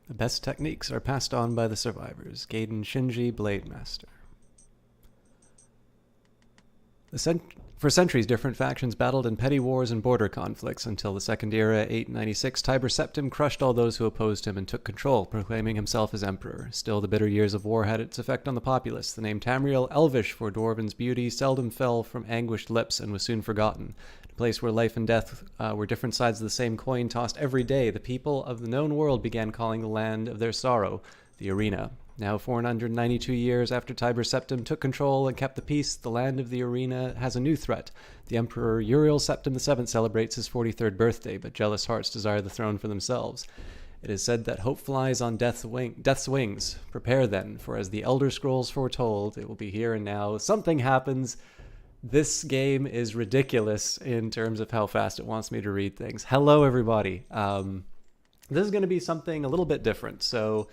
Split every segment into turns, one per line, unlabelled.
The best techniques are passed on by the survivors. Gaiden Shinji, Blade Master. For centuries, different factions battled in petty wars and border conflicts until the Second Era, 896. Tiber Septim crushed all those who opposed him and took control, proclaiming himself as emperor. Still, the bitter years of war had its effect on the populace. The name Tamriel, Elvish for dwarven's beauty, seldom fell from anguished lips and was soon forgotten. A place where life and death were different sides of the same coin tossed every day, the people of the known world began calling the land of their sorrow the Arena. Now, 492 years after Tiber Septim took control and kept the peace, the land of the Arena has a new threat. The Emperor Uriel Septim VII celebrates his 43rd birthday, but jealous hearts desire the throne for themselves. It is said that hope flies on death's wings. Prepare then, for as the Elder Scrolls foretold, it will be here and now. Something happens. This game is ridiculous in terms of how fast it wants me to read things. Hello, everybody. This is going to be something a little bit different. So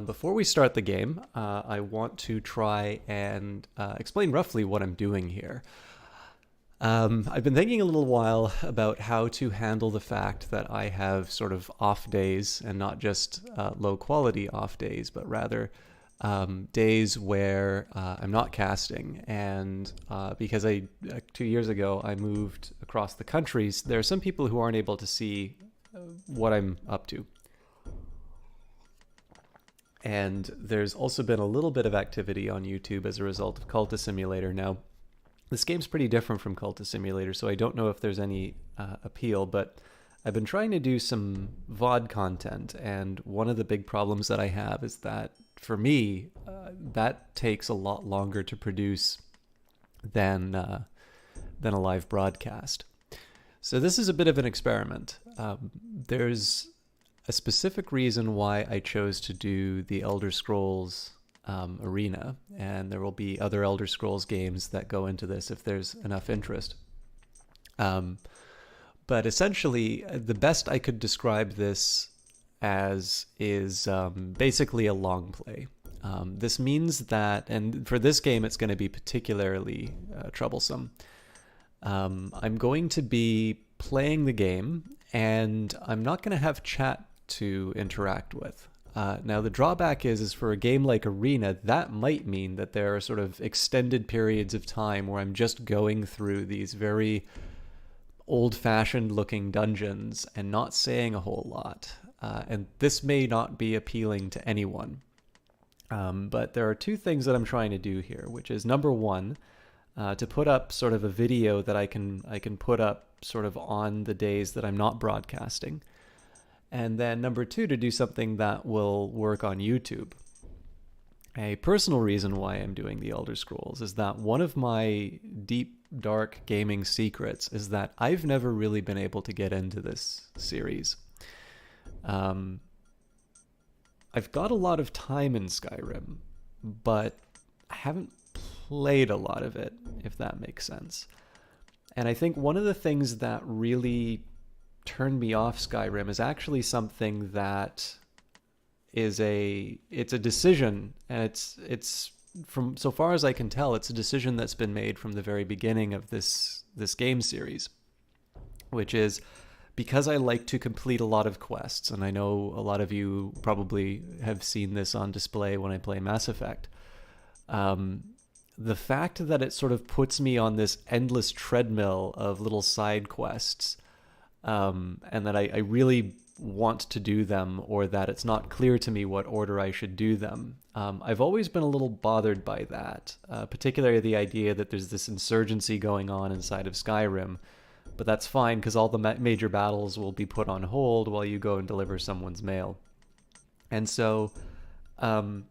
before we start the game, I want to try and explain roughly what I'm doing here. I've been thinking a little while about how to handle the fact that I have sort of off days, and not just low quality off days, but rather days where I'm not casting. And because 2 years ago I moved across the country, there are some people who aren't able to see what I'm up to. And there's also been a little bit of activity on YouTube as a result of Cultist Simulator. Now, this game's pretty different from Cultist Simulator, so I don't know if there's any appeal, but I've been trying to do some VOD content, and one of the big problems that I have is that, for me, that takes a lot longer to produce than a live broadcast. So this is a bit of an experiment. There's a specific reason why I chose to do the Elder Scrolls Arena, and there will be other Elder Scrolls games that go into this if there's enough interest. But essentially, the best I could describe this as is basically a long play. This means that, and for this game it's going to be particularly troublesome. I'm going to be playing the game, and I'm not going to have chat to interact with. Now, the drawback is for a game like Arena, that might mean that there are sort of extended periods of time where I'm just going through these very old-fashioned looking dungeons and not saying a whole lot. And this may not be appealing to anyone. But there are two things that I'm trying to do here, which is, number one, to put up sort of a video that I can put up sort of on the days that I'm not broadcasting. And then number two, to do something that will work on YouTube. A personal reason why I'm doing the Elder Scrolls is that one of my deep, dark gaming secrets is that I've never really been able to get into this series. I've got a lot of time in Skyrim, but I haven't played a lot of it, if that makes sense. And I think one of the things that really turned me off Skyrim is actually something that is it's a decision, and it's from, so far as I can tell, it's a decision that's been made from the very beginning of this game series, which is because I like to complete a lot of quests, and I know a lot of you probably have seen this on display when I play Mass Effect. The fact that it sort of puts me on this endless treadmill of little side quests, and that I really want to do them, or that it's not clear to me what order I should do them. I've always been a little bothered by that, particularly the idea that there's this insurgency going on inside of Skyrim, but that's fine because all the major battles will be put on hold while you go and deliver someone's mail. And so I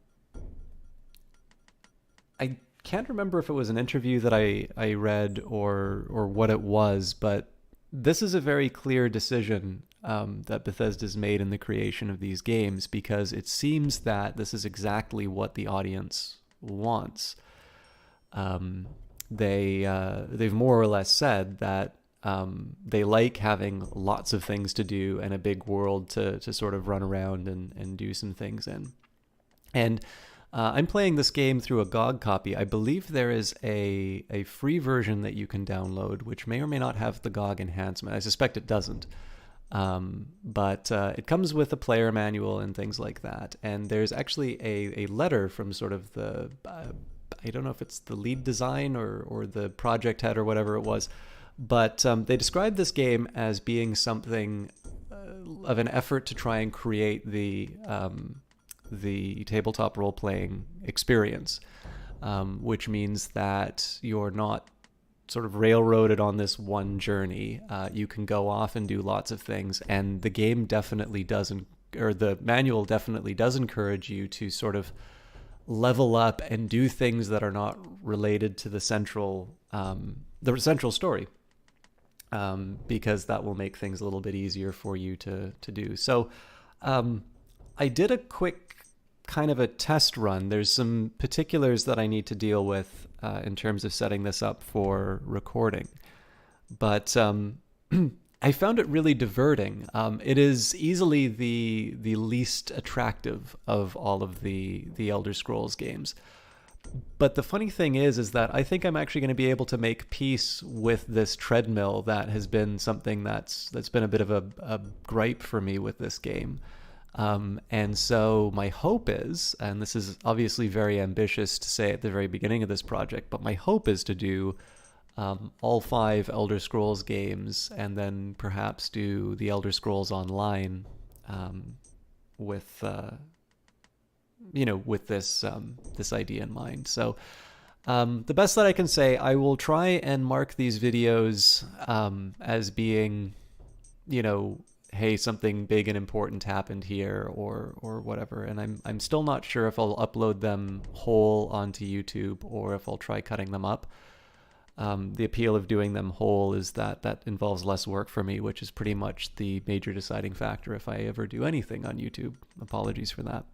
can't remember if it was an interview that I read or what it was, but this is a very clear decision that Bethesda's made in the creation of these games, because it seems that this is exactly what the audience wants. They've more or less said that they like having lots of things to do and a big world to sort of run around and do some things in. And I'm playing this game through a GOG copy. I believe there is a free version that you can download, which may or may not have the GOG enhancement. I suspect it doesn't. But it comes with a player manual and things like that. And there's actually a letter from sort of the, I don't know if it's the lead design or the project head or whatever it was, but they described this game as being something of an effort to try and create the tabletop role-playing experience, which means that you're not sort of railroaded on this one journey. You can go off and do lots of things, and the game definitely doesn't, or the manual definitely does encourage you to sort of level up and do things that are not related to the central story, because that will make things a little bit easier for you to do. So I did a quick kind of a test run. There's some particulars that I need to deal with in terms of setting this up for recording, but I found it really diverting. It is easily the least attractive of all of the Elder Scrolls games. But the funny thing is that I think I'm actually going to be able to make peace with this treadmill that has been something that's been a bit of a gripe for me with this game. And so my hope is, and this is obviously very ambitious to say at the very beginning of this project, but my hope is to do all 5 Elder Scrolls games, and then perhaps do the Elder Scrolls Online with this idea in mind. So the best that I can say, I will try and mark these videos as being, hey, something big and important happened here, or whatever. And I'm still not sure if I'll upload them whole onto YouTube or if I'll try cutting them up. The appeal of doing them whole is that involves less work for me, which is pretty much the major deciding factor if I ever do anything on YouTube. Apologies for that.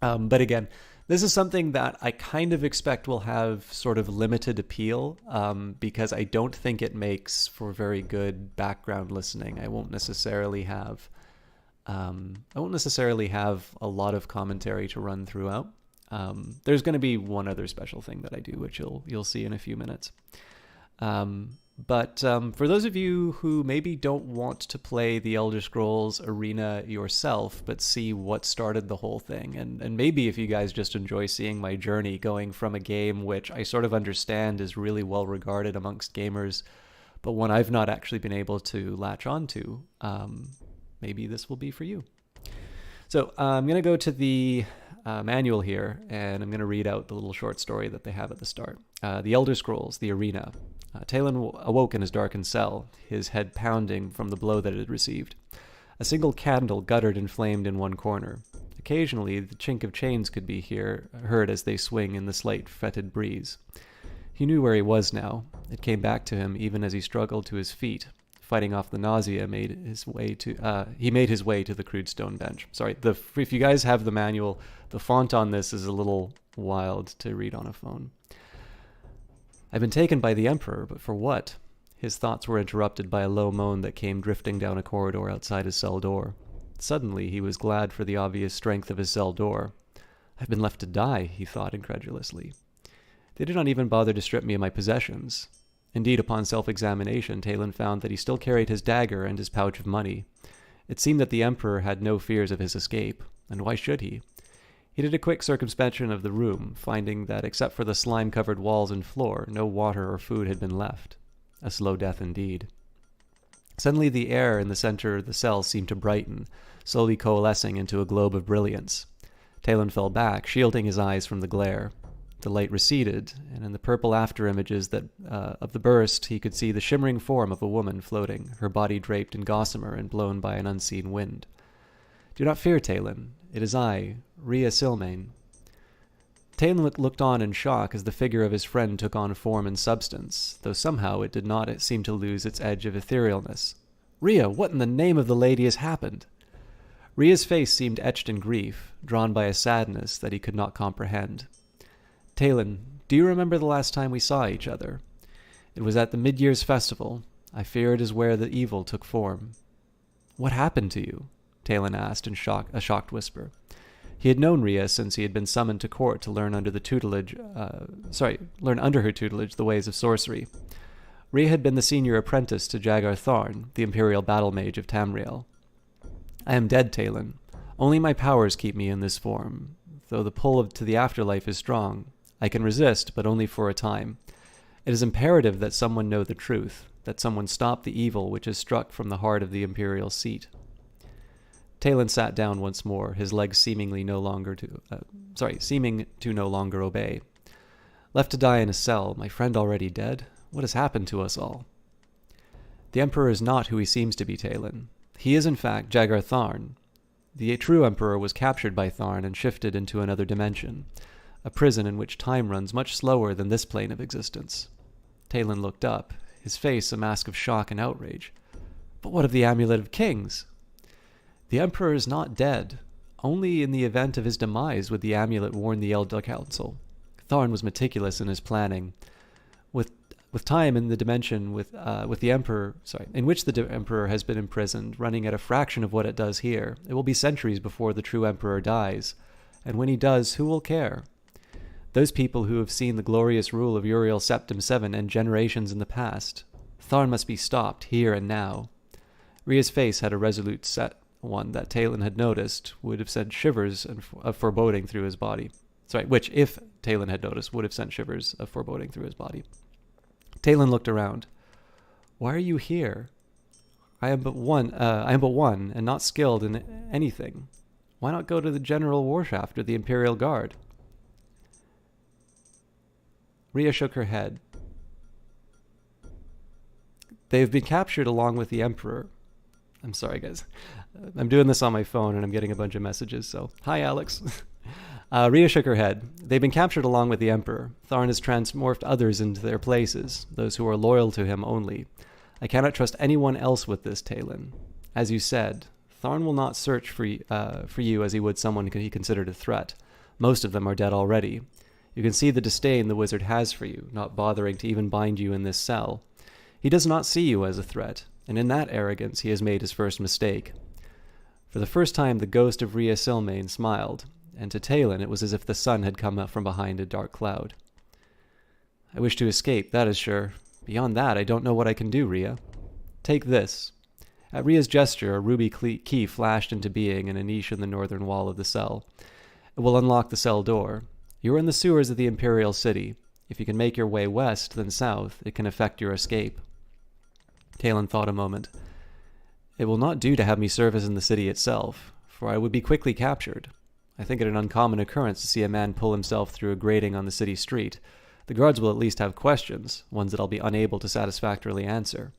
But again, this is something that I kind of expect will have sort of limited appeal, because I don't think it makes for very good background listening. I won't necessarily have a lot of commentary to run throughout. There's going to be one other special thing that I do, which you'll see in a few minutes. But for those of you who maybe don't want to play the Elder Scrolls Arena yourself, but see what started the whole thing, and maybe if you guys just enjoy seeing my journey going from a game which I sort of understand is really well regarded amongst gamers, but one I've not actually been able to latch onto, maybe this will be for you. So I'm going to go to the manual here, and I'm going to read out the little short story that they have at the start. The Elder Scrolls, the Arena. Talon awoke in his darkened cell, his head pounding from the blow that it had received. A single candle guttered and flamed in one corner. Occasionally, the chink of chains could be heard as they swing in the slight, fetid breeze. He knew where he was now. It came back to him even as he struggled to his feet. Fighting off the nausea, he made his way to the crude stone bench. Sorry, if you guys have the manual, the font on this is a little wild to read on a phone. I've been taken by the Emperor, but for what? His thoughts were interrupted by a low moan that came drifting down a corridor outside his cell door. Suddenly, he was glad for the obvious strength of his cell door. I've been left to die, he thought incredulously. They did not even bother to strip me of my possessions. Indeed, upon self-examination, Talon found that he still carried his dagger and his pouch of money. It seemed that the Emperor had no fears of his escape, and why should he? He did a quick circumspection of the room, finding that except for the slime-covered walls and floor, no water or food had been left. A slow death indeed. Suddenly the air in the center of the cell seemed to brighten, slowly coalescing into a globe of brilliance. Talon fell back, shielding his eyes from the glare. The light receded, and in the purple after-images of the burst, he could see the shimmering form of a woman floating, her body draped in gossamer and blown by an unseen wind. Do not fear, Talon. It is I, Rhea Silmain. Talon looked on in shock as the figure of his friend took on form and substance, though somehow it did not seem to lose its edge of etherealness. Rhea, what in the name of the lady has happened? Rhea's face seemed etched in grief, drawn by a sadness that he could not comprehend. Talon, do you remember the last time we saw each other? It was at the mid-year's festival. I fear it is where the evil took form. What happened to you? Talon asked in a shocked whisper. He had known Rhea since he had been summoned to court to learn under her tutelage the ways of sorcery. Rhea had been the senior apprentice to Jagar Tharn, the Imperial battle mage of Tamriel. I am dead, Talon. Only my powers keep me in this form, though the pull to the afterlife is strong. I can resist, but only for a time. It is imperative that someone know the truth, that someone stop the evil which is struck from the heart of the Imperial seat. Talon sat down once more, his legs seeming to no longer obey. Left to die in a cell, my friend already dead? What has happened to us all? The Emperor is not who he seems to be, Talon. He is in fact Jagar Tharn. The true Emperor was captured by Tharn and shifted into another dimension, a prison in which time runs much slower than this plane of existence. Talon looked up, his face a mask of shock and outrage. But what of the Amulet of Kings? The Emperor is not dead. Only in the event of his demise would the amulet warn the Elder Council. Tharn was meticulous in his planning. With time in the dimension in which the Emperor has been imprisoned, running at a fraction of what it does here, it will be centuries before the true Emperor dies. And when he does, who will care? Those people who have seen the glorious rule of Uriel Septim VII and generations in the past. Tharn must be stopped, here and now. Rhea's face had a resolute set, one that Talon had noticed would have sent shivers of foreboding through his body. Which, if Talon had noticed, would have sent shivers of foreboding through his body. Talon looked around. Why are you here? I am but one, and not skilled in anything. Why not go to the General Warshaft or the Imperial Guard? Rhea shook her head. They have been captured along with the Emperor. I'm sorry, guys. I'm doing this on my phone and I'm getting a bunch of messages, so hi, Alex. Rhea shook her head. They've been captured along with the Emperor. Tharn has transmorphed others into their places, those who are loyal to him only. I cannot trust anyone else with this, Talon. As you said, Tharn will not search for you as he would someone he considered a threat. Most of them are dead already. You can see the disdain the wizard has for you, not bothering to even bind you in this cell. He does not see you as a threat, and in that arrogance he has made his first mistake. For the first time the ghost of Rhea Silmain smiled, and to Talon it was as if the sun had come up from behind a dark cloud. I wish to escape, that is sure. Beyond that, I don't know what I can do, Rhea. Take this. At Rhea's gesture, a ruby key flashed into being in a niche in the northern wall of the cell. It will unlock the cell door. You are in the sewers of the Imperial City. If you can make your way west, then south, it can effect your escape. Talon thought a moment. It will not do to have me service in the city itself, for I would be quickly captured. I think it an uncommon occurrence to see a man pull himself through a grating on the city street. The guards will at least have questions, ones that I'll be unable to satisfactorily answer.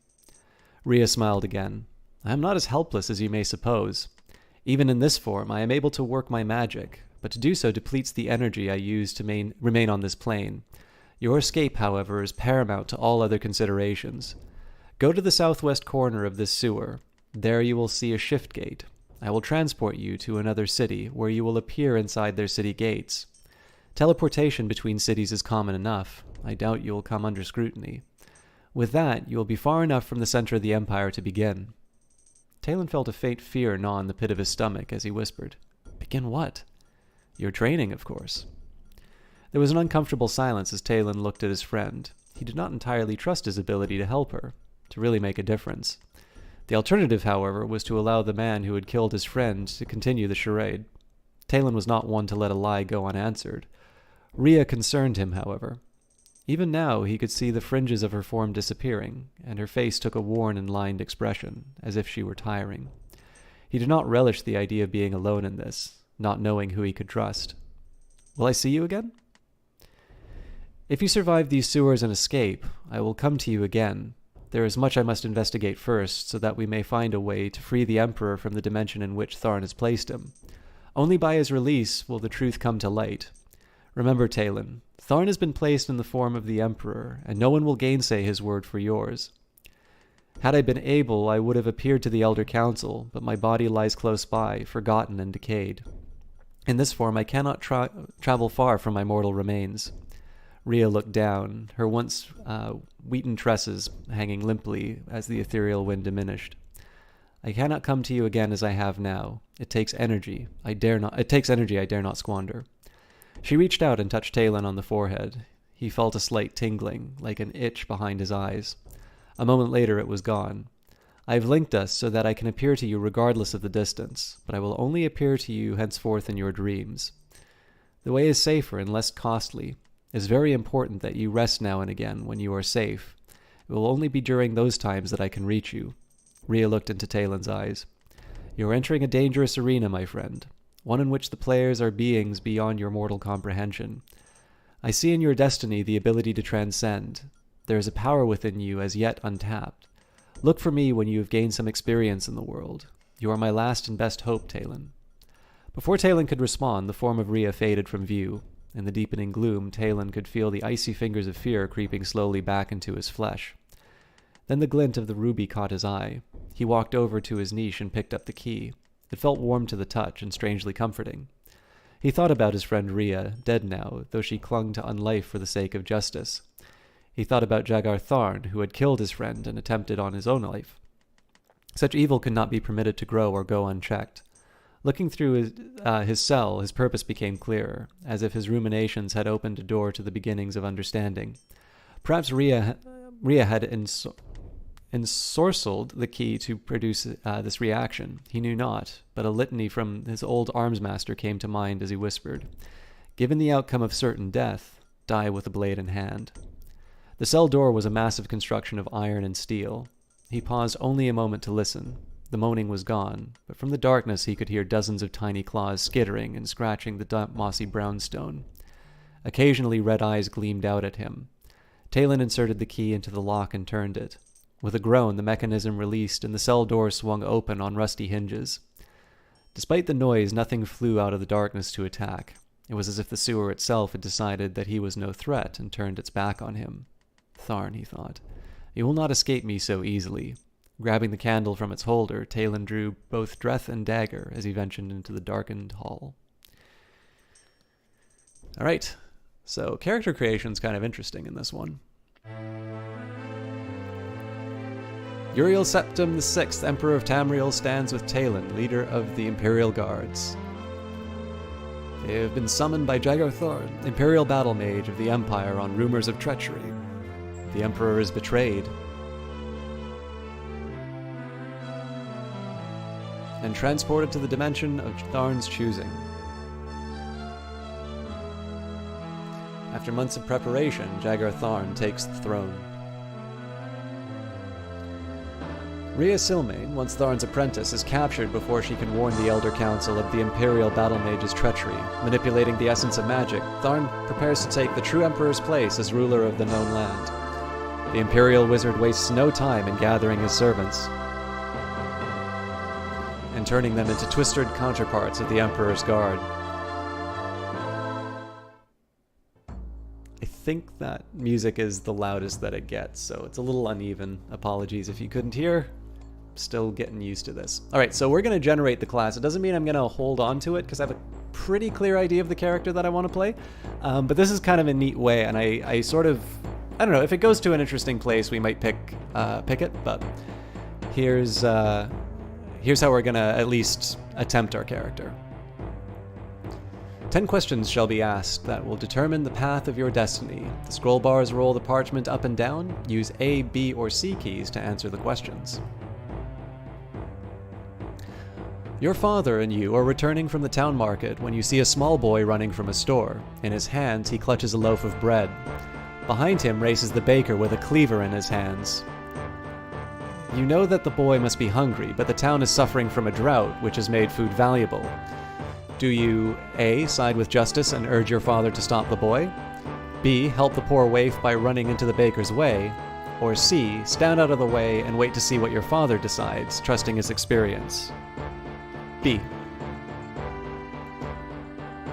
Rhea smiled again. I am not as helpless as you may suppose. Even in this form, I am able to work my magic, but to do so depletes the energy I use to remain on this plane. Your escape, however, is paramount to all other considerations. Go to the southwest corner of this sewer. There you will see a shift gate. I will transport you to another city, where you will appear inside their city gates. Teleportation between cities is common enough. I doubt you will come under scrutiny. With that, you will be far enough from the center of the Empire to begin. Talon felt a faint fear gnaw in the pit of his stomach as he whispered, Begin what? Your training, of course. There was an uncomfortable silence as Talon looked at his friend. He did not entirely trust his ability to help her, to really make a difference. The alternative, however, was to allow the man who had killed his friend to continue the charade. Talon was not one to let a lie go unanswered. Rhea concerned him, however. Even now he could see the fringes of her form disappearing, and her face took a worn and lined expression, as if she were tiring. He did not relish the idea of being alone in this, not knowing who he could trust. Will I see you again? If you survive these sewers and escape, I will come to you again. There is much I must investigate first, so that we may find a way to free the Emperor from the dimension in which Tharn has placed him. Only by his release will the truth come to light. Remember, Talon, Tharn has been placed in the form of the Emperor, and no one will gainsay his word for yours. Had I been able, I would have appeared to the Elder Council, but my body lies close by, forgotten and decayed. In this form I cannot travel far from my mortal remains. Rhea looked down, her once wheaten tresses hanging limply as the ethereal wind diminished. I cannot come to you again as I have now. It takes energy I dare not squander. She reached out and touched Talon on the forehead. He felt a slight tingling, like an itch behind his eyes. A moment later it was gone. I have linked us so that I can appear to you regardless of the distance, but I will only appear to you henceforth in your dreams. The way is safer and less costly. It is very important that you rest now and again when you are safe. It will only be during those times that I can reach you. Rhea looked into Taelin's eyes. You are entering a dangerous arena, my friend, one in which the players are beings beyond your mortal comprehension. I see in your destiny the ability to transcend. There is a power within you as yet untapped. Look for me when you have gained some experience in the world. You are my last and best hope, Taelin. Before Taelin could respond, the form of Rhea faded from view. In the deepening gloom, Taelin could feel the icy fingers of fear creeping slowly back into his flesh. Then the glint of the ruby caught his eye. He walked over to his niche and picked up the key. It felt warm to the touch and strangely comforting. He thought about his friend Rhea, dead now, though she clung to unlife for the sake of justice. He thought about Jagar Tharn, who had killed his friend and attempted on his own life. Such evil could not be permitted to grow or go unchecked. Looking through his cell, his purpose became clearer, as if his ruminations had opened a door to the beginnings of understanding. Perhaps Rhea had ensorcelled the key to produce this reaction. He knew not, but a litany from his old arms master came to mind as he whispered, "Given the outcome of certain death, die with a blade in hand." The cell door was a massive construction of iron and steel. He paused only a moment to listen. The moaning was gone, but from the darkness he could hear dozens of tiny claws skittering and scratching the damp mossy brownstone. Occasionally red eyes gleamed out at him. Taelin inserted the key into the lock and turned it. With a groan, the mechanism released and the cell door swung open on rusty hinges. Despite the noise, nothing flew out of the darkness to attack. It was as if the sewer itself had decided that he was no threat and turned its back on him. Tharn, he thought. You will not escape me so easily. Grabbing the candle from its holder, Taelin drew both dreth and dagger as he ventured into the darkened hall. Alright, so character creation's kind of interesting in this one. Uriel Septim VI, Emperor of Tamriel, stands with Taelin, leader of the Imperial Guards. They have been summoned by Jagar Tharn, Imperial Battle Mage of the Empire, on rumors of treachery. The Emperor is betrayed and transported to the dimension of Tharn's choosing. After months of preparation, Jagar Tharn takes the throne. Rhea Silmain, once Tharn's apprentice, is captured before she can warn the Elder Council of the Imperial Battle Mage's treachery. Manipulating the essence of magic, Tharn prepares to take the true Emperor's place as ruler of the known land. The Imperial Wizard wastes no time in gathering his servants and turning them into twisted counterparts of the Emperor's Guard. I think that music is the loudest that it gets, so it's a little uneven. Apologies if you couldn't hear. Still getting used to this. Alright, so we're going to generate the class. It doesn't mean I'm going to hold on to it, because I have a pretty clear idea of the character that I want to play. But this is kind of a neat way, and I sort of... I don't know, if it goes to an interesting place, we might pick it, but here's how we're going to at least attempt our character. 10 questions shall be asked that will determine the path of your destiny. The scroll bars roll the parchment up and down. Use A, B, or C keys to answer the questions. Your father and you are returning from the town market when you see a small boy running from a store. In his hands, he clutches a loaf of bread. Behind him races the baker with a cleaver in his hands. You know that the boy must be hungry, but the town is suffering from a drought, which has made food valuable. Do you A, side with justice and urge your father to stop the boy? B, help the poor waif by running into the baker's way? Or C, stand out of the way and wait to see what your father decides, trusting his experience? B.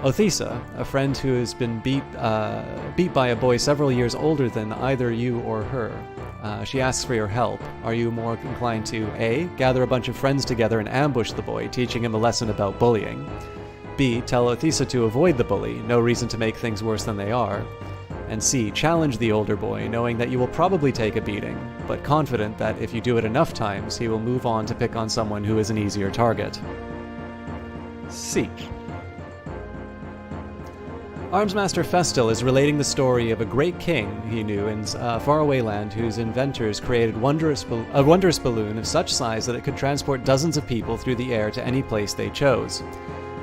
Othisa, a friend who has been beat by a boy several years older than either you or her. She asks for your help. Are you more inclined to A, gather a bunch of friends together and ambush the boy, teaching him a lesson about bullying? B, tell Othisa to avoid the bully, no reason to make things worse than they are? And C, challenge the older boy, knowing that you will probably take a beating, but confident that if you do it enough times, he will move on to pick on someone who is an easier target. C. Armsmaster Festal is relating the story of a great king he knew in a faraway land whose inventors created a wondrous balloon of such size that it could transport dozens of people through the air to any place they chose.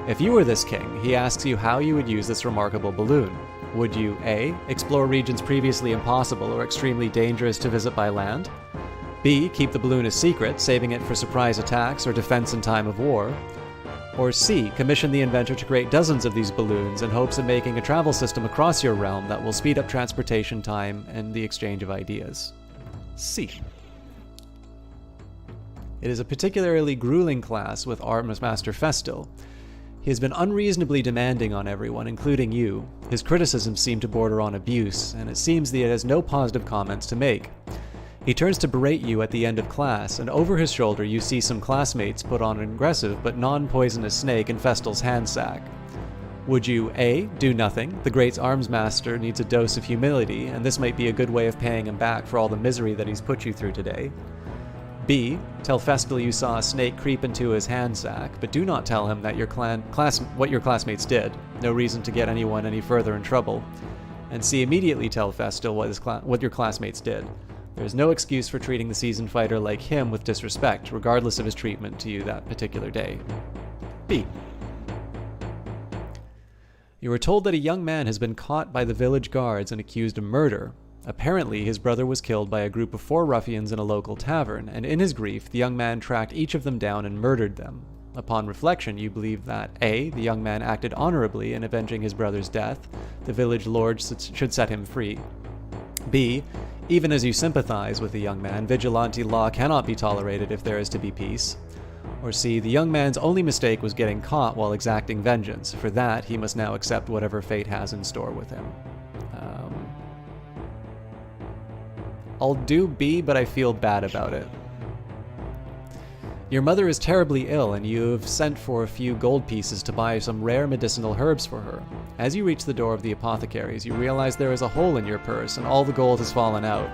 If you were this king, he asks you how you would use this remarkable balloon. Would you A. explore regions previously impossible or extremely dangerous to visit by land? B. keep the balloon a secret, saving it for surprise attacks or defense in time of war? Or C. commission the inventor to create dozens of these balloons in hopes of making a travel system across your realm that will speed up transportation time and the exchange of ideas? C. It is a particularly grueling class with Armsmaster Festal. He has been unreasonably demanding on everyone, including you. His criticisms seem to border on abuse, and it seems that he has no positive comments to make. He turns to berate you at the end of class, and over his shoulder you see some classmates put on an aggressive but non-poisonous snake in Festal's hand sack. Would you A. do nothing? The great Armsmaster needs a dose of humility, and this might be a good way of paying him back for all the misery that he's put you through today. B. Tell Festal you saw a snake creep into his hand sack, but do not tell him that what your classmates did. No reason to get anyone any further in trouble. And C. immediately tell Festal what your classmates did. There is no excuse for treating the seasoned fighter like him with disrespect, regardless of his treatment to you that particular day. B. You are told that a young man has been caught by the village guards and accused of murder. Apparently, his brother was killed by a group of 4 ruffians in a local tavern, and in his grief, the young man tracked each of them down and murdered them. Upon reflection, you believe that A. the young man acted honorably in avenging his brother's death. The village lord should set him free. B. Even as you sympathize with the young man, vigilante law cannot be tolerated if there is to be peace. Or C. The young man's only mistake was getting caught while exacting vengeance. For that, he must now accept whatever fate has in store with him. I'll do B, but I feel bad about it. Your mother is terribly ill, and you have sent for a few gold pieces to buy some rare medicinal herbs for her. As you reach the door of the apothecary's, you realize there is a hole in your purse, and all the gold has fallen out.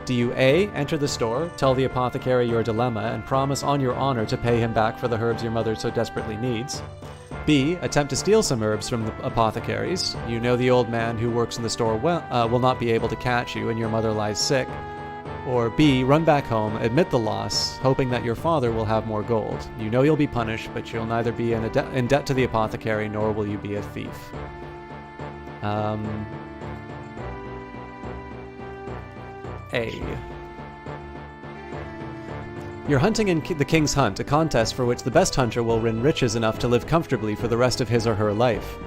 Do you A. enter the store, tell the apothecary your dilemma, and promise on your honor to pay him back for the herbs your mother so desperately needs? B. Attempt to steal some herbs from the apothecaries. You know the old man who works in the store will not be able to catch you, and your mother lies sick. Or B. Run back home, admit the loss, hoping that your father will have more gold. You know you'll be punished, but you'll neither be in debt to the apothecary, nor will you be a thief. A. You're hunting in the King's Hunt, a contest for which the best hunter will win riches enough to live comfortably for the rest of his or her life.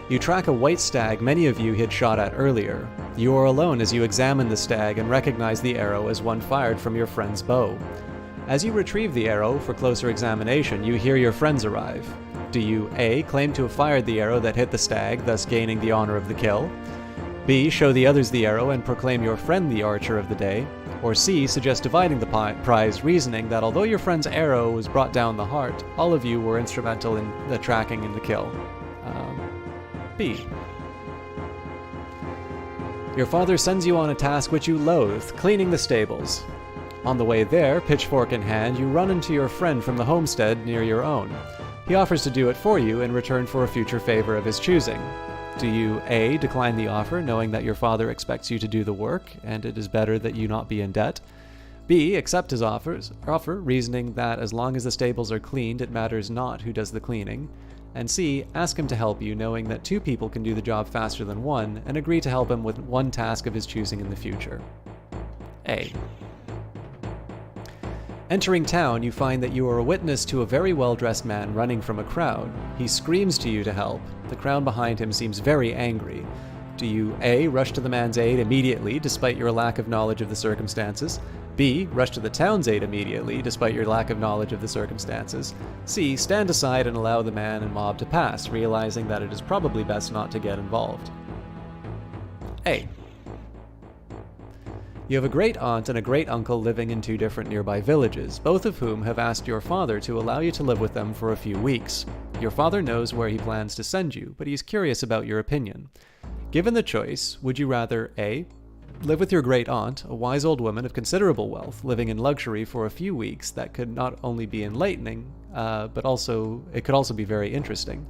You track a white stag many of you had shot at earlier. You are alone as you examine the stag and recognize the arrow as one fired from your friend's bow. As you retrieve the arrow for closer examination, you hear your friends arrive. Do you A. claim to have fired the arrow that hit the stag, thus gaining the honor of the kill? B. Show the others the arrow and proclaim your friend the archer of the day? Or C. Suggest dividing the prize, reasoning that although your friend's arrow was brought down the heart, all of you were instrumental in the tracking and the kill? B. Your father sends you on a task which you loathe, cleaning the stables. On the way there, pitchfork in hand, you run into your friend from the homestead near your own. He offers to do it for you in return for a future favor of his choosing. Do you A. decline the offer, knowing that your father expects you to do the work, and it is better that you not be in debt? B. Accept his offer, reasoning that as long as the stables are cleaned, it matters not who does the cleaning? And C. Ask him to help you, knowing that 2 people can do the job faster than 1, and agree to help him with one task of his choosing in the future. A. Entering town, you find that you are a witness to a very well-dressed man running from a crowd. He screams to you to help. The crowd behind him seems very angry. Do you A. rush to the man's aid immediately, despite your lack of knowledge of the circumstances? B. Rush to the town's aid immediately, despite your lack of knowledge of the circumstances? C. Stand aside and allow the man and mob to pass, realizing that it is probably best not to get involved? A. You have a great aunt and a great uncle living in 2 different nearby villages, both of whom have asked your father to allow you to live with them for a few weeks. Your father knows where he plans to send you, but he is curious about your opinion. Given the choice, would you rather A. live with your great aunt, a wise old woman of considerable wealth, living in luxury for a few weeks that could not only be enlightening, but it could also be very interesting?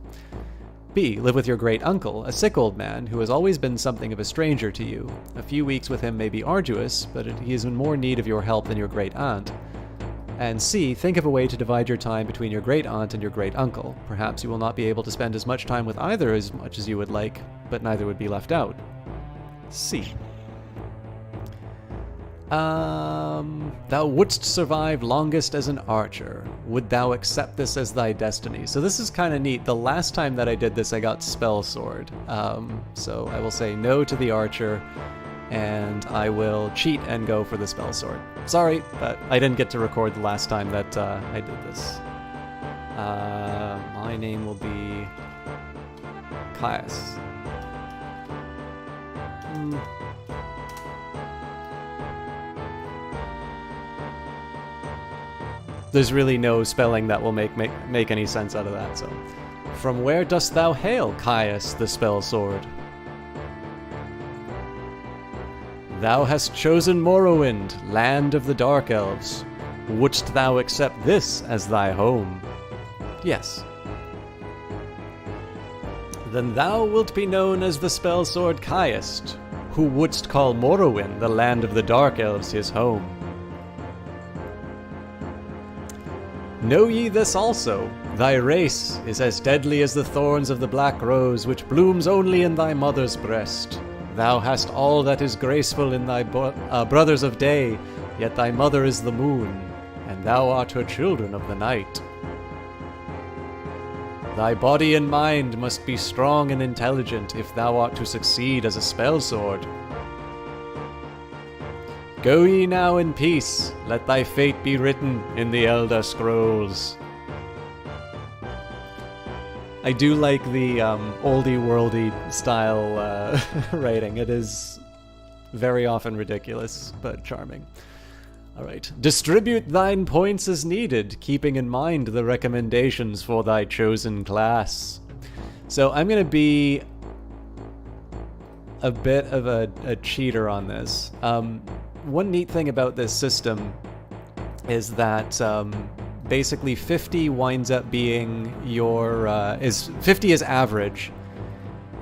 B. Live with your great-uncle, a sick old man who has always been something of a stranger to you. A few weeks with him may be arduous, but he is in more need of your help than your great-aunt. And C. Think of a way to divide your time between your great-aunt and your great-uncle. Perhaps you will not be able to spend as much time with either as much as you would like, but neither would be left out. C. Thou wouldst survive longest as an archer. Would thou accept this as thy destiny? So this is kind of neat. The last time that I did this, I got Spellsword. So I will say no to the archer, and I will cheat and go for the Spellsword. Sorry, but I didn't get to record the last time that I did this. My name will be Caius. There's really no spelling that will make any sense out of that, so. From where dost thou hail, Caius the Spellsword? Thou hast chosen Morrowind, land of the Dark Elves. Wouldst thou accept this as thy home? Yes. Then thou wilt be known as the Spellsword Caius, who wouldst call Morrowind, the land of the Dark Elves, his home. Know ye this also, thy race is as deadly as the thorns of the black rose, which blooms only in thy mother's breast. Thou hast all that is graceful in thy brothers of day, yet thy mother is the moon, and thou art her children of the night. Thy body and mind must be strong and intelligent if thou art to succeed as a spellsword. Go ye now in peace, let thy fate be written in the Elder Scrolls. I do like the oldie-worldy style writing. It is very often ridiculous, but charming. Alright. Distribute thine points as needed, keeping in mind the recommendations for thy chosen class. So I'm going to be a bit of a cheater on this. One neat thing about this system is that basically 50 winds up being your 50 is average,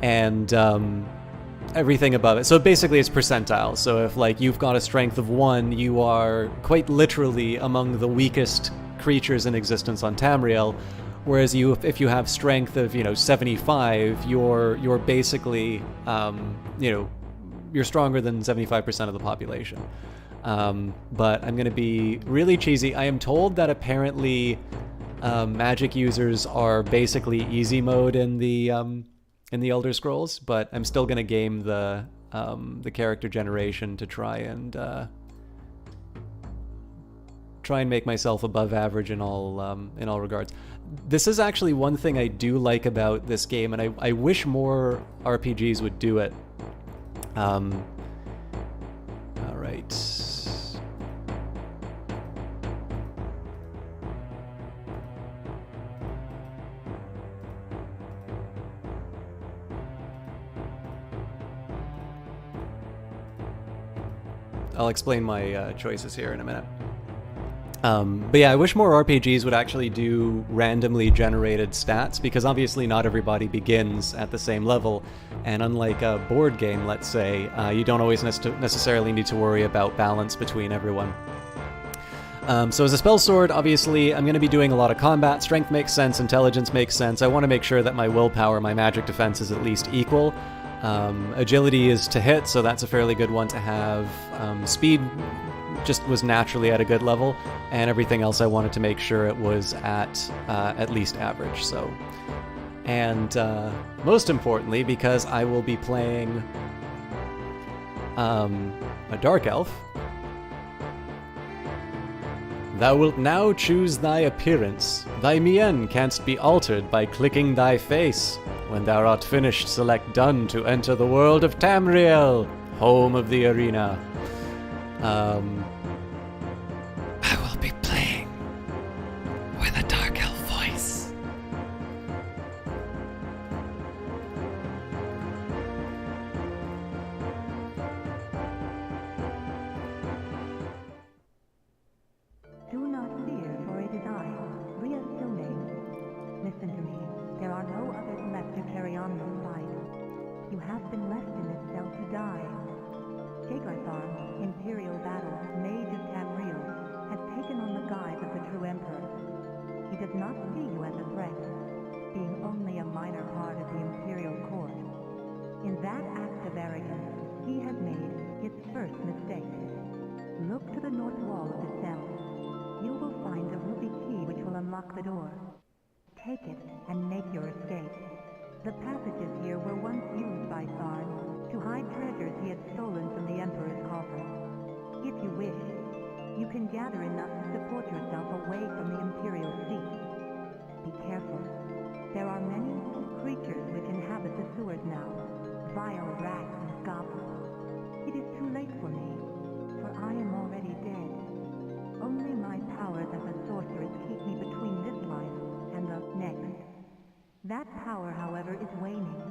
and everything above it. So basically it's percentile. So if like you've got a strength of 1, you are quite literally among the weakest creatures in existence on Tamriel. Whereas if you have strength of 75, you're basically you're stronger than 75% of the population. But I'm going to be really cheesy. I am told that apparently magic users are basically easy mode in the Elder Scrolls, but I'm still going to game the character generation to try and make myself above average in all regards. This is actually one thing I do like about this game, and I wish more RPGs would do it. All right. I'll explain my choices here in a minute. But yeah, I wish more RPGs would actually do randomly generated stats, because obviously not everybody begins at the same level, and unlike a board game, let's say, you don't always necessarily need to worry about balance between everyone. So as a spellsword, obviously, I'm going to be doing a lot of combat. Strength makes sense, intelligence makes sense. I want to make sure that my willpower, my magic defense is at least equal. Agility is to hit, so that's a fairly good one to have. Speed just was naturally at a good level, and everything else I wanted to make sure it was at least average. So, and most importantly, because I will be playing a dark elf, thou wilt now choose thy appearance. Thy mien canst be altered by clicking thy face. When thou art finished, select Done to enter the world of Tamriel, home of the arena. I will be playing with a dark elf voice.
Do not fear for a design. We are still named. Listen to me. There are no others left to carry have been left in this cell to die. Jagarthar, Imperial Battle, Mage of Tamriel, has taken on the guise of the true Emperor. He does not see you as a threat, being only a minor part of the Imperial Court. In that act of arrogance, he has made his first mistake. Look to the north wall of the cell. You will find a ruby key which will unlock the door. Take it and make your escape. The passages here were once used by Tharn to hide treasures he had stolen from the Emperor's coffin. If you wish, you can gather enough to support yourself away from the Imperial seat. Be careful. There are many creatures which inhabit the sewers now, vile rats and goblins. It is too late for me, for I am already dead. Only my powers as a sorceress keep me between this life and the next. That power, however, is waning.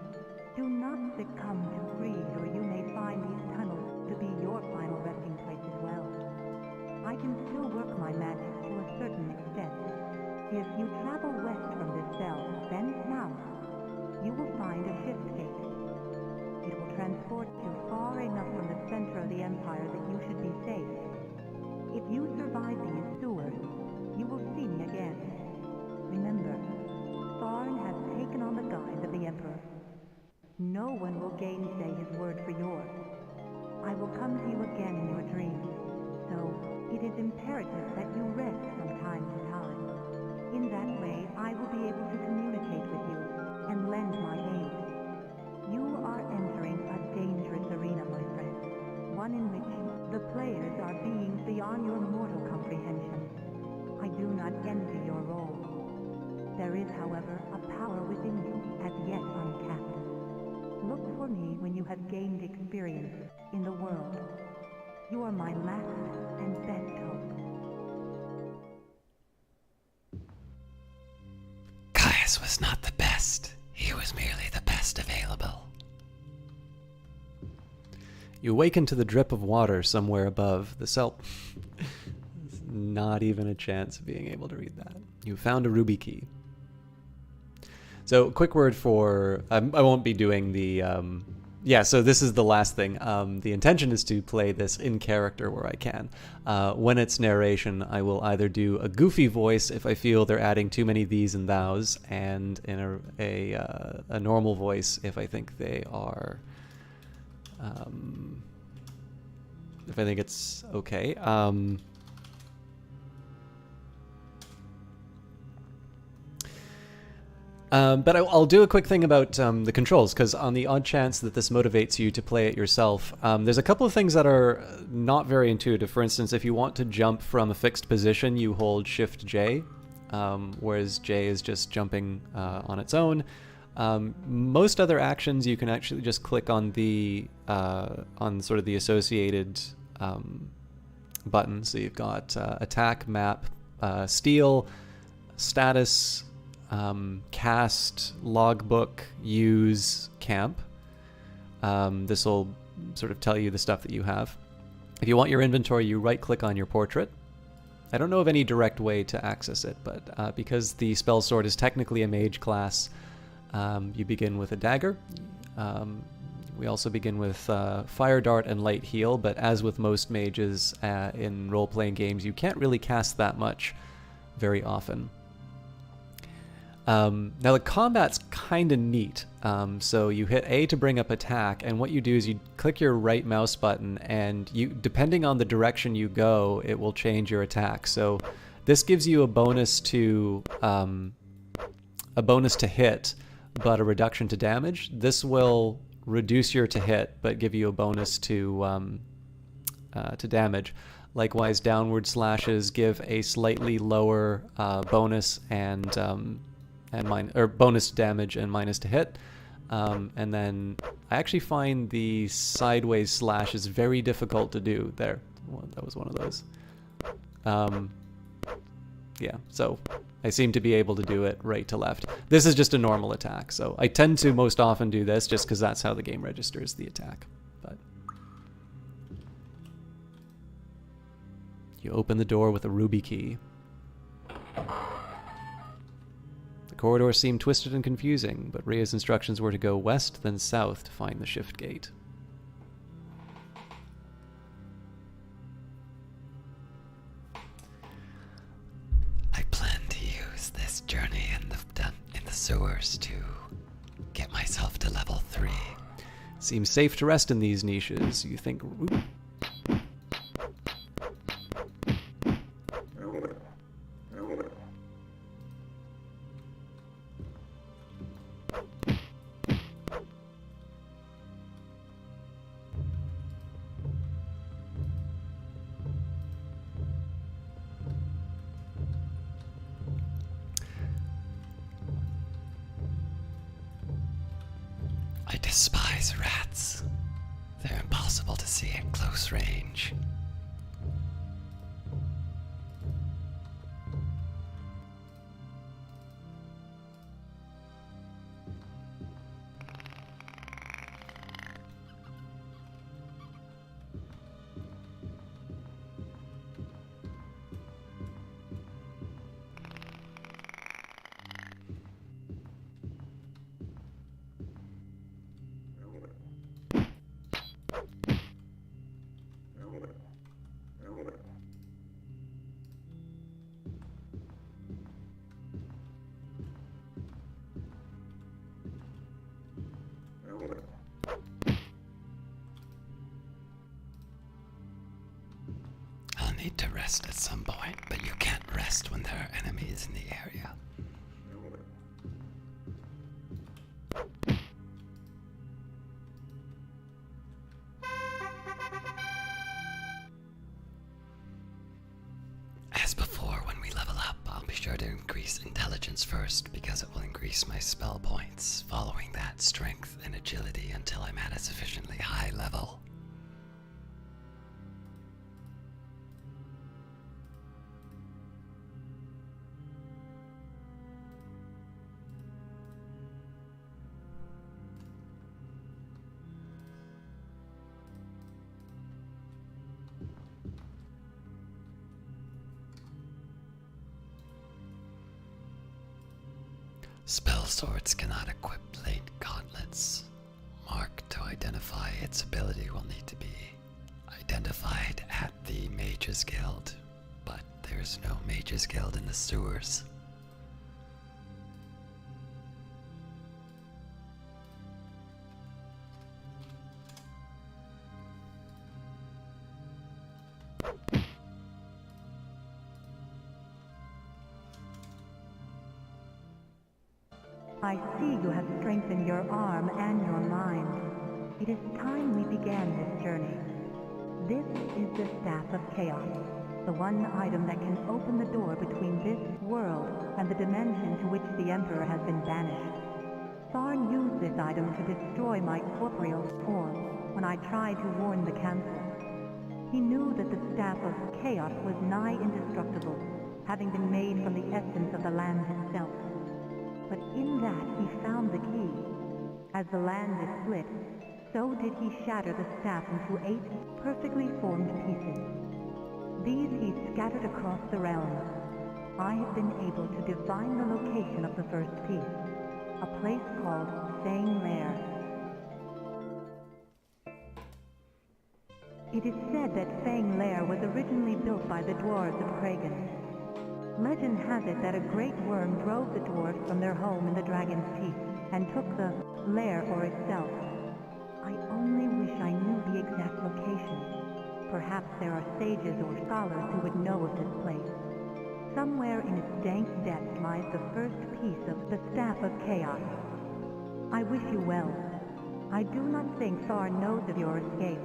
Do not succumb to greed, or you may find these tunnels to be your final resting place as well. I can still work my magic to a certain extent. If you travel west from this cell, then south, you will find a shift gate. It will transport you far enough from the center of the Empire that you should be safe. If you survive these sewers, you will see me again. Remember, Tharn has taken on the guise of the Emperor. No one will gainsay his word for yours. I will come to you again in your dreams, so it is imperative that you rest from time to time. In that way, I will be able to communicate with you and lend my aid. You are entering a dangerous arena, my friend, one in which the players are beings beyond your mortal comprehension. I do not envy your role. There is, however, a power within you as yet untapped. Look for me when you have gained experience in the world. You are my last and best hope.
Caius was not the best. He was merely the best available. You awaken to the drip of water somewhere above the cell. Not even a chance of being able to read that. You found a ruby key. So, quick word for... I won't be doing the... so this is the last thing. The intention is to play this in character where I can. When it's narration, I will either do a goofy voice if I feel they're adding too many these and thous, and in a normal voice if I think they are... if I think it's okay. But I'll do a quick thing about the controls, because on the odd chance that this motivates you to play it yourself, there's a couple of things that are not very intuitive. For instance, if you want to jump from a fixed position, you hold Shift-J, whereas J is just jumping on its own. Most other actions, you can actually just click on the on sort of the associated buttons. So you've got attack, map, steal, status, cast, logbook, use, camp. This will sort of tell you the stuff that you have. If you want your inventory, you right-click on your portrait. I don't know of any direct way to access it, but because the Spellsword is technically a mage class, you begin with a dagger. We also begin with Fire Dart and Light Heal, but as with most mages in role-playing games, you can't really cast that much very often. Now the combat's kind of neat. So you hit A to bring up attack, and what you do is you click your right mouse button, and you, depending on the direction you go, it will change your attack. So this gives you a bonus to hit, but a reduction to damage. This will reduce your to hit, but give you a bonus to damage. Likewise, downward slashes give a slightly lower bonus and bonus to damage and minus to hit. And then I actually find the sideways slash is very difficult to do. There, well, that was one of those. Yeah, so I seem to be able to do it right to left. This is just a normal attack, so I tend to most often do this just because that's how the game registers the attack. But you open the door with a ruby key. The corridor seemed twisted and confusing, but Rhea's instructions were to go west, then south to find the shift gate.
I plan to use this journey in the sewers to get myself to level 3.
Seems safe to rest in these niches. You think... Oop.
I despise rats. They're impossible to see at close range. I'll need to rest at some point, but you can't rest when there are enemies in the area. As before, when we level up, I'll be sure to increase intelligence first because it will increase my spell points. Following that, strength and agility until I'm at a sufficiently high level. Spell swords cannot equip plate gauntlets. Mark to identify its ability will need to be identified at the Mages Guild, but there's no Mages Guild in the sewers.
I see you have strengthened your arm and your mind. It is time we began this journey. This is the Staff of Chaos, the one item that can open the door between this world and the dimension to which the Emperor has been banished. Tharn used this item to destroy my corporeal form when I tried to warn the Council. He knew that the Staff of Chaos was nigh indestructible, having been made from the essence of the land itself. But in that he found the key. As the land is split, so did he shatter the staff into 8 perfectly formed pieces. These he scattered across the realm. I have been able to divine the location of the first piece, a place called Fang Lair. It is said that Fang Lair was originally built by the dwarves of Kragan. Legend has it that a great worm drove the dwarves from their home in the Dragon's Teeth and took the lair for itself. I only wish I knew the exact location. Perhaps there are sages or scholars who would know of this place. Somewhere in its dank depths lies the first piece of the Staff of Chaos. I wish you well. I do not think Tharn knows of your escape,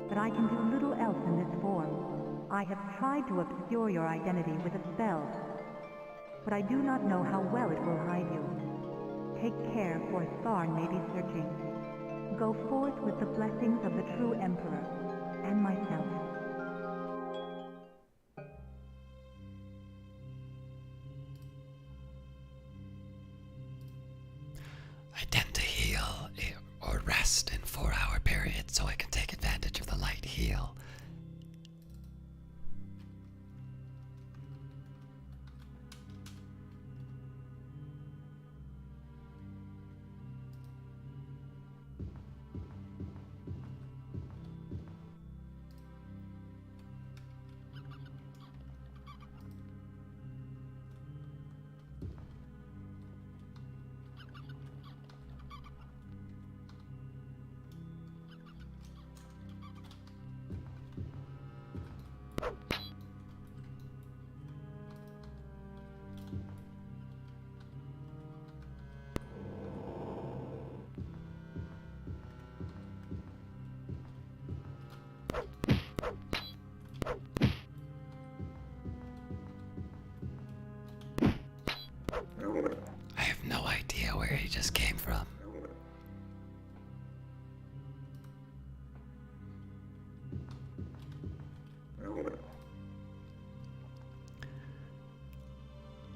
but I can do little else in this form. I have tried to obscure your identity with a spell, but I do not know how well it will hide you. Take care, for Tharn may be searching. Go forth with the blessings of the true Emperor, and myself.
I tend to heal or rest in 4-hour periods so I can take advantage of the light heal.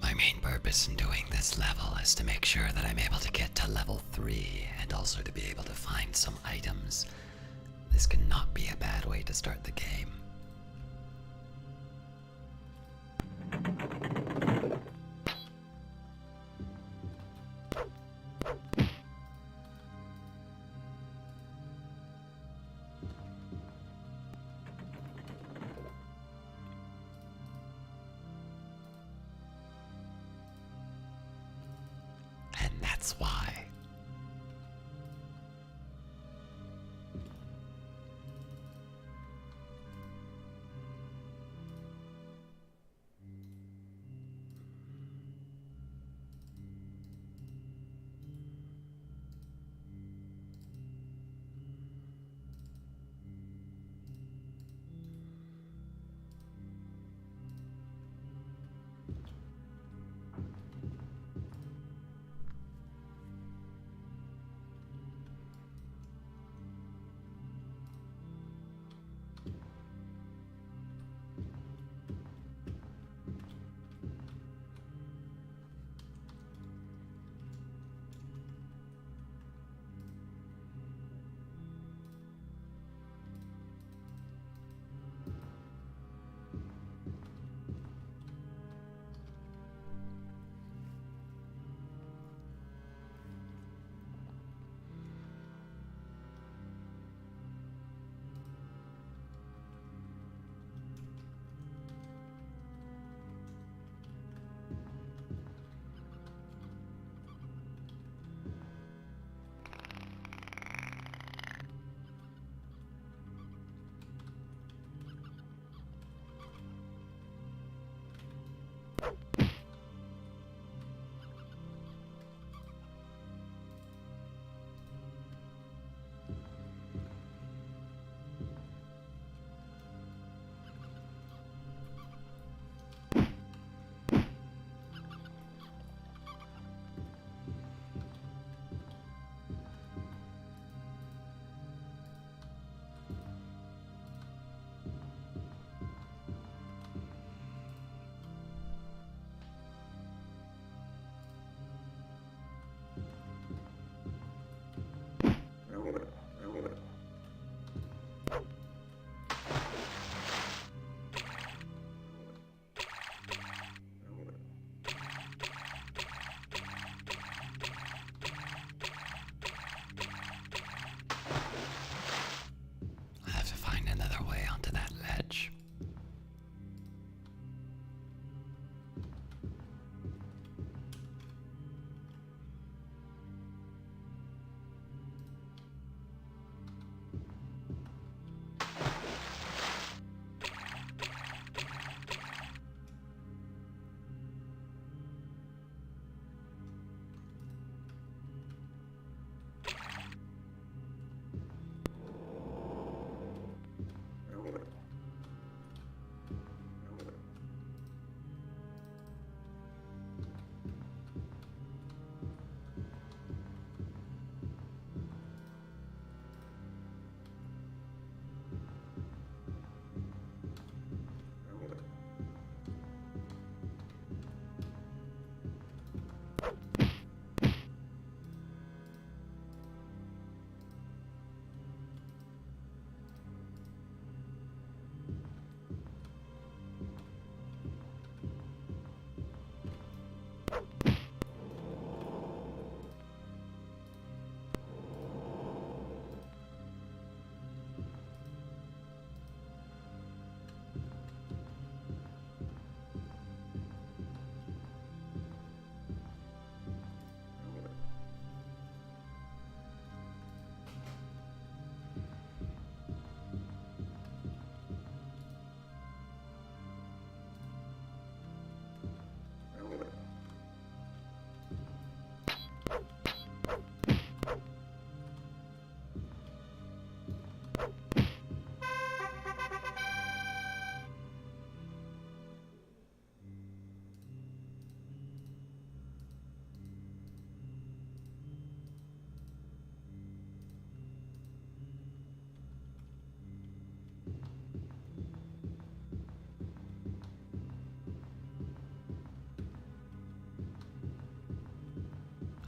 My main purpose in doing this level is to make sure that I'm able to get to level 3 and also to be able to find some items. This cannot be a bad way to start the game. And that's why.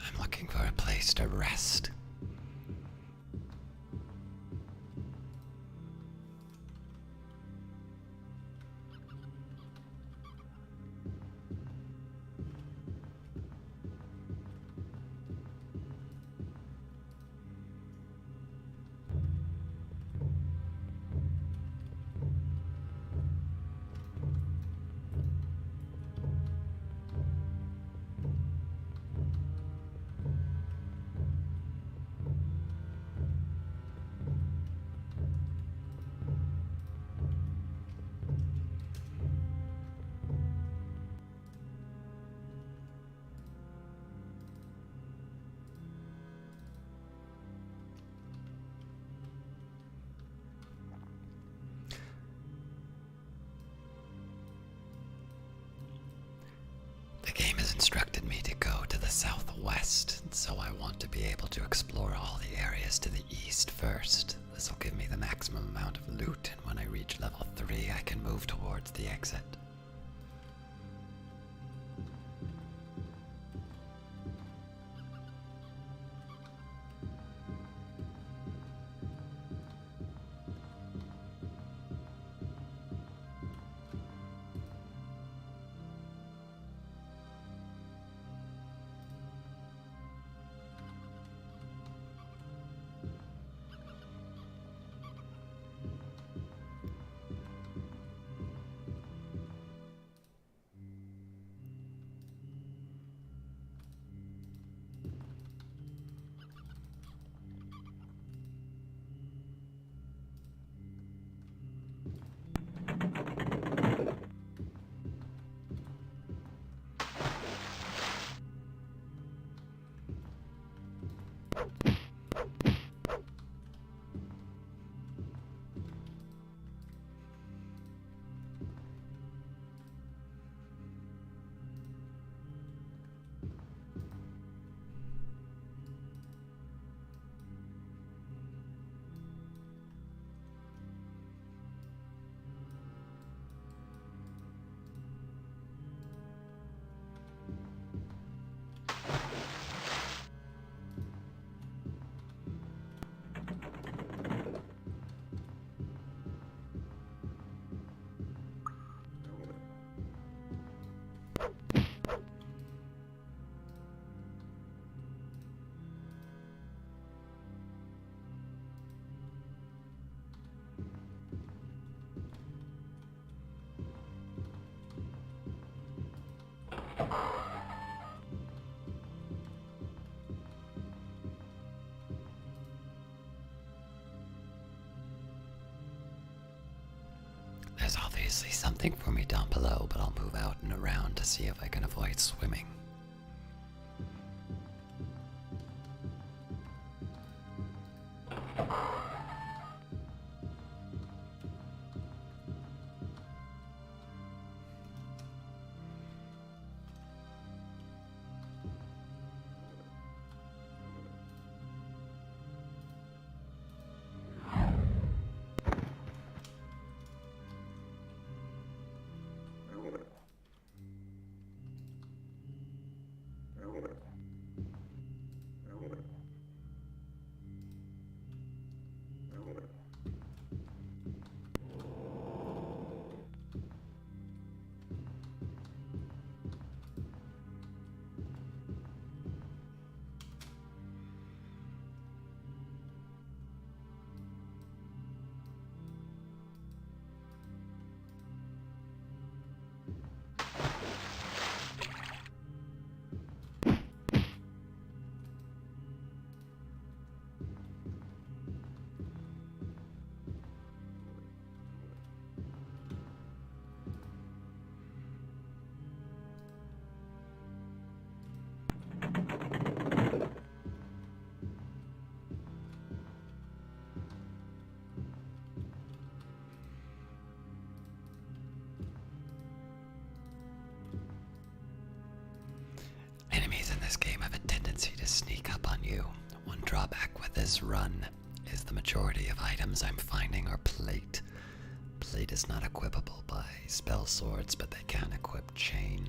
I'm looking for a place to rest. The game has instructed me to go to the southwest, so I want to be able to explore all the areas to the east first. This will give me the maximum amount of loot, and when I reach level 3, I can move towards the exit. There's obviously something for me down below, but I'll move out and around to see if I can avoid swimming. Enemies in this game have a tendency to sneak up on you. One drawback with this run is the majority of items I'm finding are plate. Plate is not equipable by spell swords, but they can equip chain.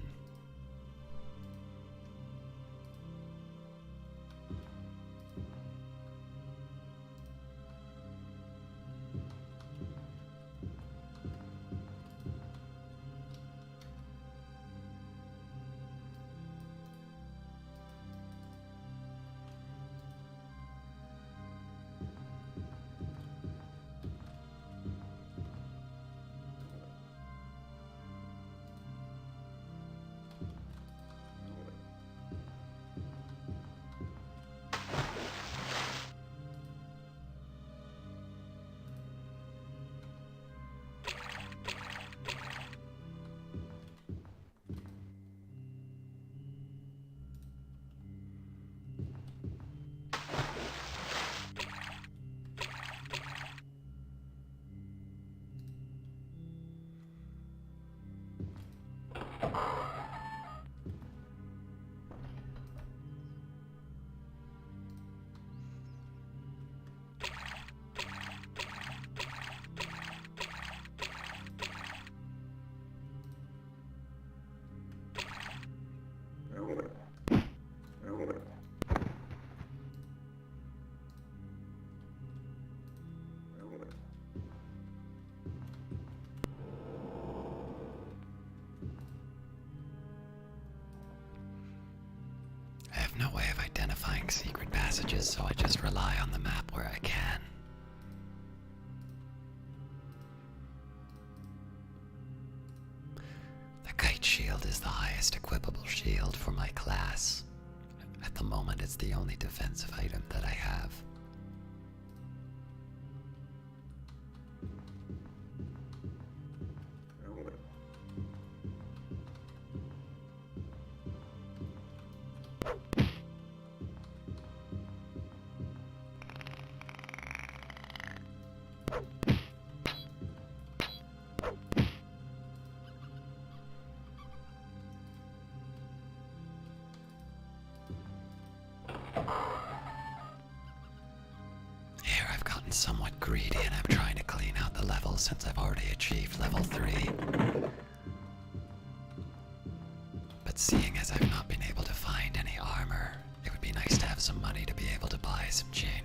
so I just rely on the map where I can. The kite shield is the highest equipable shield for my class. At the moment, it's the only defensive item that I have. Somewhat greedy, and I'm trying to clean out the levels since I've already achieved level 3. But seeing as I've not been able to find any armor, it would be nice to have some money to be able to buy some chain.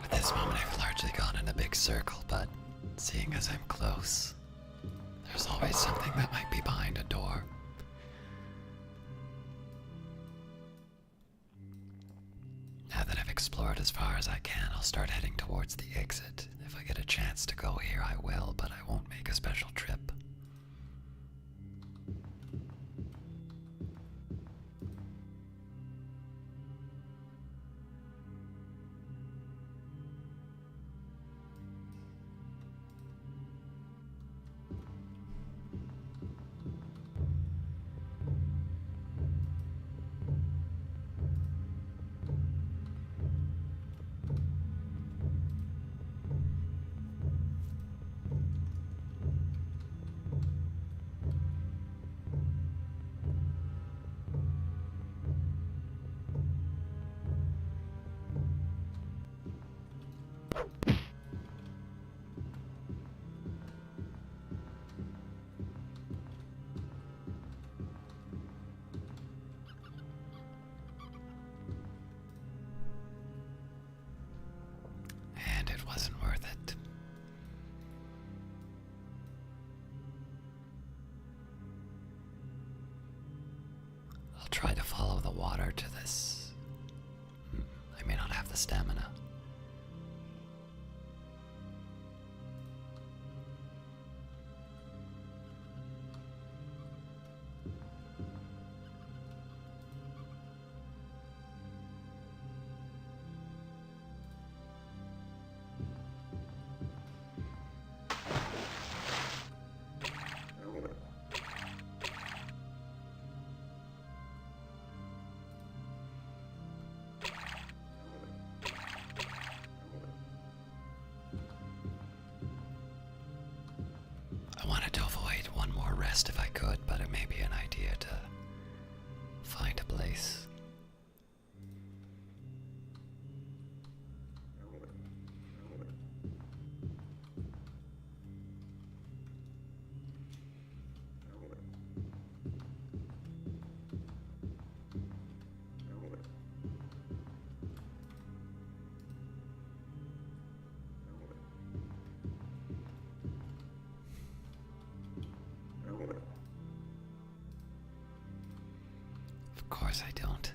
At this moment, I've largely gone in a big circle, but seeing as I'm close, there's always something that might be behind a door. Now that I've explored as far as I can, I'll start heading towards the exit. If I get a chance to go here, I will, but I won't make a special trip. Wasn't worth it. I'll try to follow the water to this. I may not have the stamina. Of course I don't.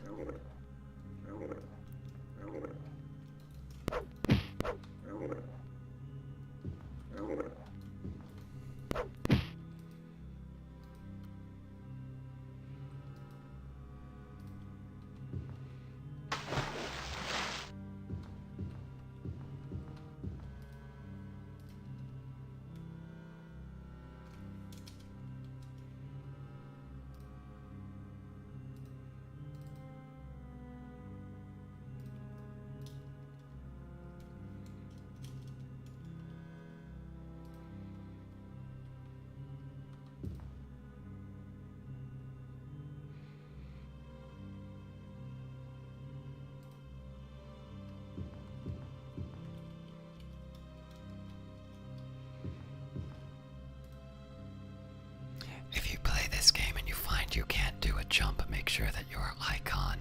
If you play this game and you find you can't do a jump, make sure that your icon,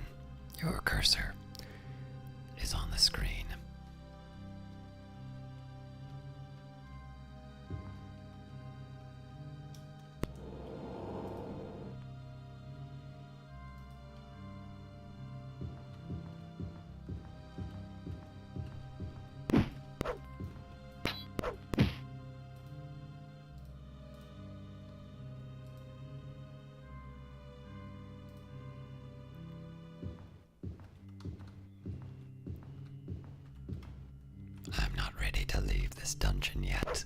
your cursor, is on the screen. I'm not ready to leave this dungeon yet.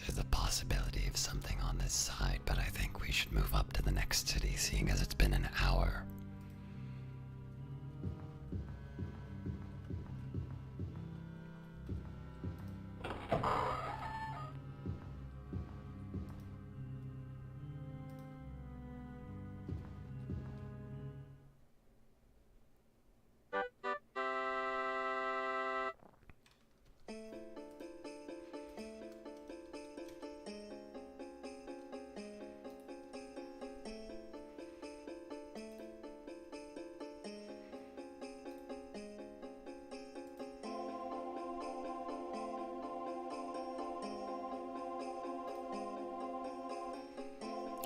There's a possibility of something on this side, but I think we should move up to the next city, seeing as it's been an hour.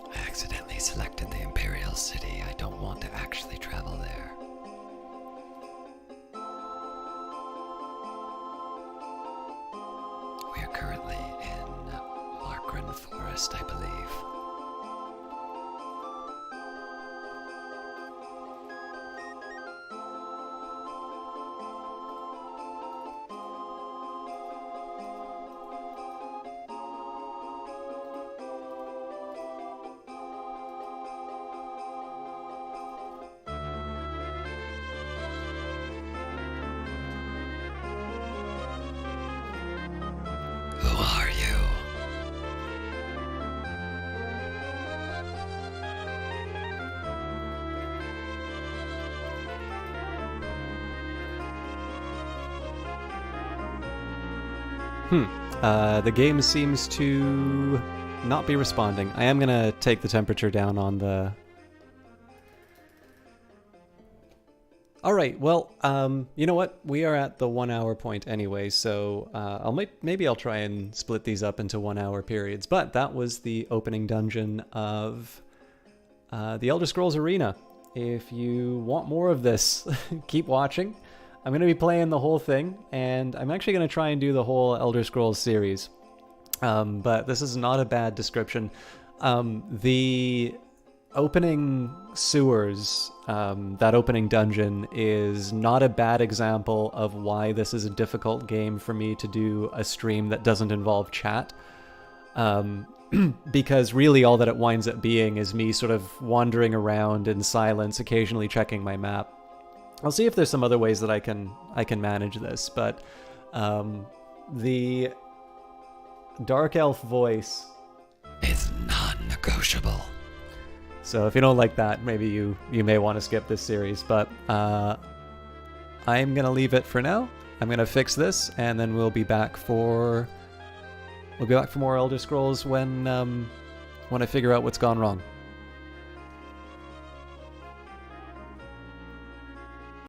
I accidentally selected the Imperial City. I don't want to actually travel there. We are currently in Markran Forest, I believe. Who are you?
The game seems to not be responding. I am gonna take the temperature down on the... Alright, well, you know what? We are at the 1 hour point anyway, so maybe I'll try and split these up into 1 hour periods. But that was the opening dungeon of the Elder Scrolls Arena. If you want more of this, keep watching. I'm going to be playing the whole thing, and I'm actually going to try and do the whole Elder Scrolls series. But this is not a bad description. The opening sewers, that opening dungeon, is not a bad example of why this is a difficult game for me to do a stream that doesn't involve chat. Because really all that it winds up being is me sort of wandering around in silence, occasionally checking my map. I'll see if there's some other ways that I can manage this, but the Dark Elf voice
Is non-negotiable. Non-negotiable.
So if you don't like that, maybe you may want to skip this series. But I'm gonna leave it for now. I'm gonna fix this, and then we'll be back for more Elder Scrolls when I figure out what's gone wrong.